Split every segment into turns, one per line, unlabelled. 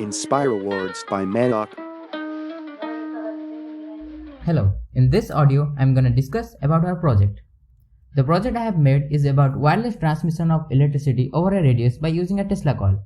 Inspire Awards by Manok.
Hello, in this audio I am going to discuss about our project. The project I have made is about wireless transmission of electricity over a radius by using a Tesla coil.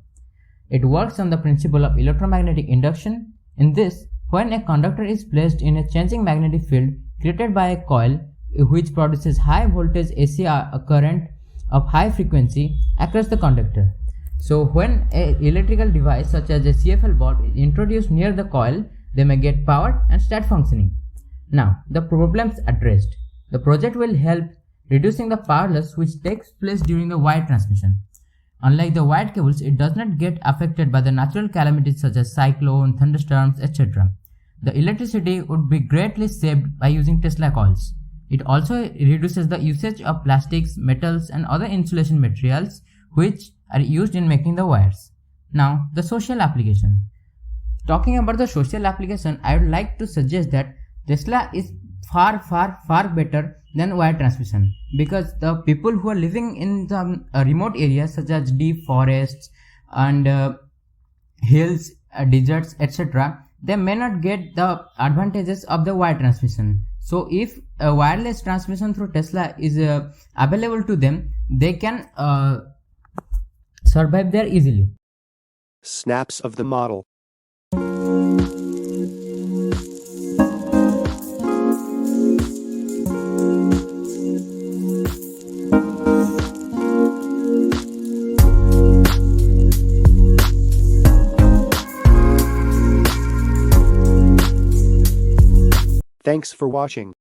It works on the principle of electromagnetic induction. In this, when a conductor is placed in a changing magnetic field created by a coil which produces high voltage AC current of high frequency across the conductor. So when an electrical device such as a CFL bulb is introduced near the coil, they may get powered and start functioning. Now, the problems addressed. The project will help reducing the power loss which takes place during the wire transmission. Unlike the wired cables, it does not get affected by the natural calamities such as cyclone, thunderstorms, etc. The electricity would be greatly saved by using Tesla coils. It also reduces the usage of plastics, metals and other insulation materials which are used in making the wires. Now, the social application. Talking about the social application, I would like to suggest that Tesla is far better than wire transmission, because the people who are living in some remote areas such as deep forests and hills, deserts, etc., they may not get the advantages of the wire transmission. So if a wireless transmission through Tesla is available to them, they can survive there easily.
Snaps of the model. Thanks for watching.